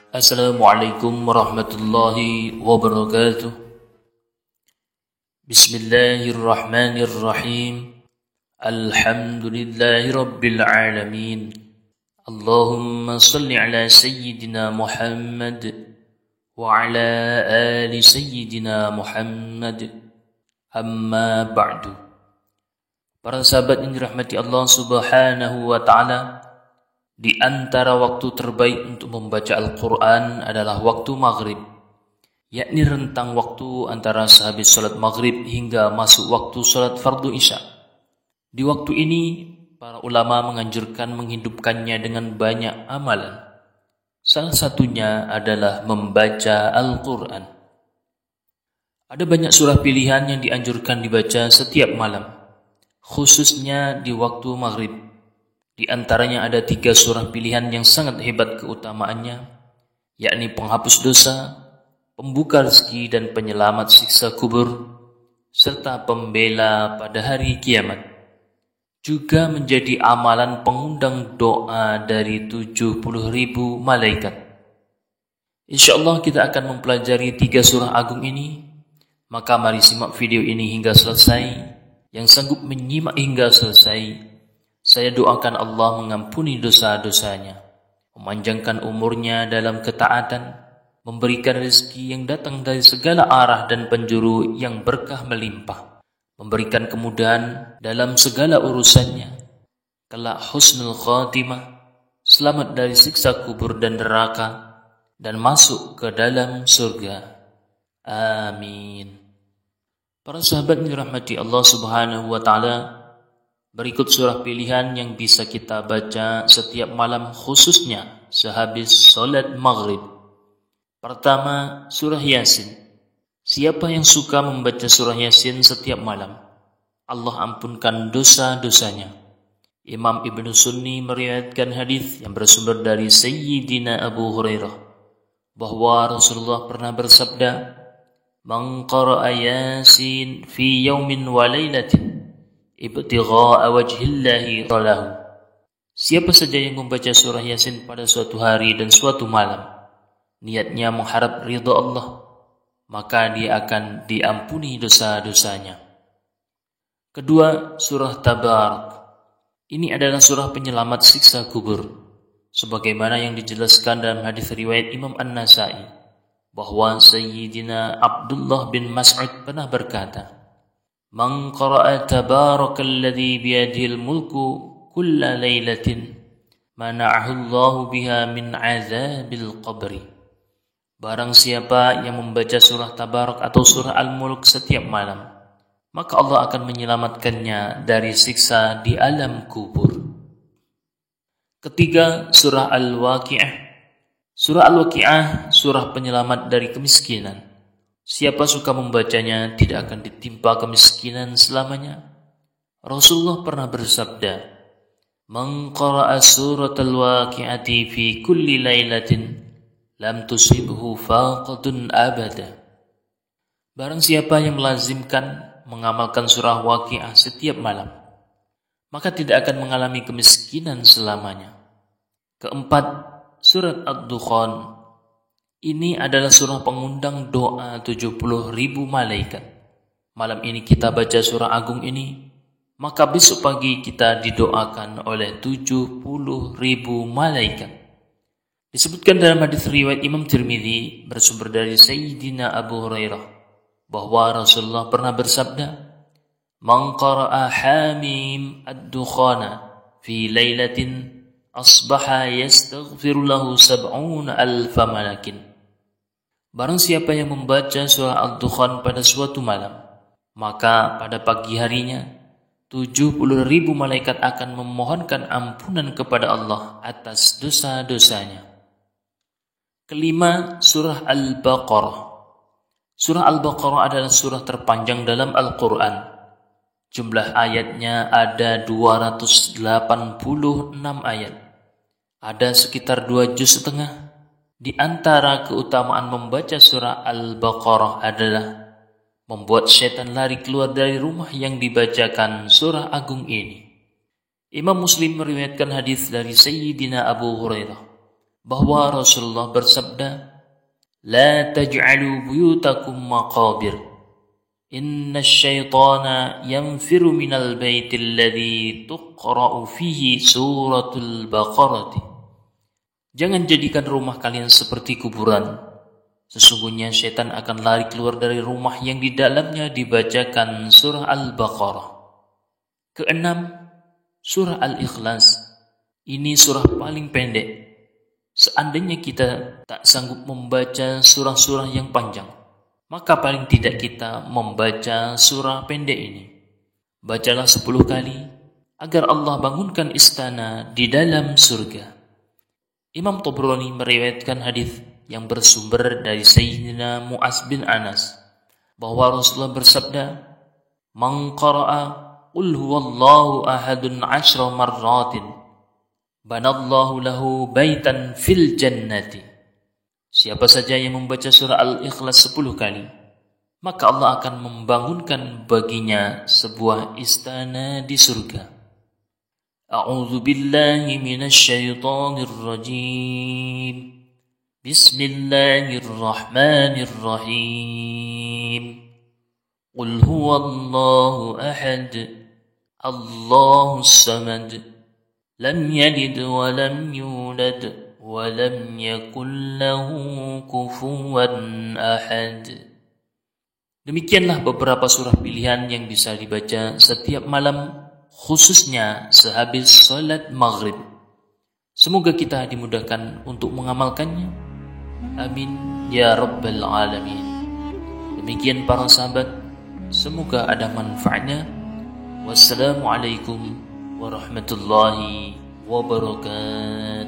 Assalamualaikum warahmatullahi wabarakatuh. Bismillahirrahmanirrahim. Alhamdulillahi rabbil alamin. Allahumma salli ala sayyidina Muhammad wa ala ali sayyidina Muhammad. Amma ba'du. Para sahabat yang dirahmati Allah Subhanahu wa taala, di antara waktu terbaik untuk membaca Al-Quran adalah waktu maghrib, yakni rentang waktu antara sehabis salat maghrib hingga masuk waktu salat fardu isya. Di waktu ini, para ulama menganjurkan menghidupkannya dengan banyak amalan. Salah satunya adalah membaca Al-Quran. Ada banyak surah pilihan yang dianjurkan dibaca setiap malam, khususnya di waktu maghrib. Di antaranya ada 3 surah pilihan yang sangat hebat keutamaannya, yakni penghapus dosa, pembuka rezeki dan penyelamat siksa kubur, serta pembela pada hari kiamat. Juga menjadi amalan pengundang doa dari 70.000 malaikat. InsyaAllah kita akan mempelajari 3 surah agung ini, maka mari simak video ini hingga selesai. Yang sanggup menyimak hingga selesai, saya doakan Allah mengampuni dosa-dosanya, memanjangkan umurnya dalam ketaatan, memberikan rezeki yang datang dari segala arah dan penjuru yang berkah melimpah, memberikan kemudahan dalam segala urusannya, kelak husnul khatimah, selamat dari siksa kubur dan neraka, dan masuk ke dalam surga. Amin. Para sahabat yang dirahmati Allah Subhanahu wa taala, berikut surah pilihan yang bisa kita baca setiap malam, khususnya sehabis salat maghrib. Pertama, surah Yasin. Siapa yang suka membaca surah Yasin setiap malam, Allah ampunkan dosa-dosanya. Imam Ibnu Sunni meriwayatkan hadis yang bersumber dari Sayyidina Abu Hurairah bahwa Rasulullah pernah bersabda, "Man qara'a Yasin fi yaumin wa lailatin ibtigha'a wajhillahi talahu." Siapa saja yang membaca surah Yasin pada suatu hari dan suatu malam, niatnya mengharap ridha Allah, maka dia akan diampuni dosa-dosanya. Kedua, surah Tabarak. Ini adalah surah penyelamat siksa kubur, sebagaimana yang dijelaskan dalam hadis riwayat Imam An-Nasa'i, bahwa Sayyidina Abdullah bin Mas'ud pernah berkata, "Man qara'a tabarakalladzi biyadihil mulku kulla lailatin mana'ahu Allahu biha min 'adzabil qabri." Barang siapa yang membaca surah Tabarak atau surah Al-Mulk setiap malam, maka Allah akan menyelamatkannya dari siksa di alam kubur. Ketiga, surah Al-Waqi'ah. Surah Al-Waqi'ah, surah penyelamat dari kemiskinan. Siapa suka membacanya tidak akan ditimpa kemiskinan selamanya. Rasulullah pernah bersabda, "Man qara'a suratal waqi'ati fi kulli lailatin lam tusibhu faqatun abada." Barang siapa yang melazimkan mengamalkan surah Waqi'ah setiap malam, maka tidak akan mengalami kemiskinan selamanya. Keempat, surat Ad-Dukhan. Ini adalah surah pengundang doa 70.000 malaikat. Malam ini kita baca surah agung ini, maka besok pagi kita didoakan oleh 70.000 malaikat. Disebutkan dalam hadis riwayat Imam Tirmidzi bersumber dari Sayyidina Abu Hurairah bahwa Rasulullah pernah bersabda, "Man qara'a Hamim ad-dukhana fi lailatin asbaha yastaghfiru lahu 70,000 malakin." Barang siapa yang membaca surah Al-Dukhan pada suatu malam, maka pada pagi harinya 70.000 malaikat akan memohonkan ampunan kepada Allah atas dosa-dosanya. Kelima, surah Al-Baqarah. Surah Al-Baqarah adalah surah terpanjang dalam Al-Quran. Jumlah ayatnya ada 286 ayat. Ada sekitar 2,5 juz. Di antara keutamaan membaca surah Al-Baqarah adalah membuat syaitan lari keluar dari rumah yang dibacakan surah agung ini. Imam Muslim meriwayatkan hadis dari Sayyidina Abu Hurairah bahwa Rasulullah bersabda, "La taj'alu buyutakum maqabir. Inna syaitana yanfiru minal baitil ladzi tuqra'u fihi suratul Baqarah." Jangan jadikan rumah kalian seperti kuburan. Sesungguhnya syaitan akan lari keluar dari rumah yang di dalamnya dibacakan surah Al-Baqarah. Keenam, surah Al-Ikhlas. Ini surah paling pendek. Seandainya kita tak sanggup membaca surah-surah yang panjang, maka paling tidak kita membaca surah pendek ini. Bacalah 10 kali agar Allah bangunkan istana di dalam surga. Imam Tabrani meriwayatkan hadis yang bersumber dari Sayyidina Mu'az bin Anas bahwa Rasulullah bersabda, "Man qara'a qul huwallahu ahadun 10 marratin banallahu lahu baitan fil jannati." Siapa saja yang membaca surah Al-Ikhlas 10 kali, maka Allah akan membangunkan baginya sebuah istana di surga. A'udzu billahi minasy syaithanir rajim. Bismillahirrahmanirrahim. Qul huwallahu ahad, Allahus samad, lam yalid wa lam yulad wa lam yakul lahu kufuwan ahad. Demikianlah beberapa surah pilihan yang bisa dibaca setiap malam, khususnya sehabis salat maghrib. Semoga kita dimudahkan untuk mengamalkannya. Amin ya rabbal alamin. Demikian para sahabat, semoga ada manfaatnya. Wassalamualaikum warahmatullahi wabarakatuh.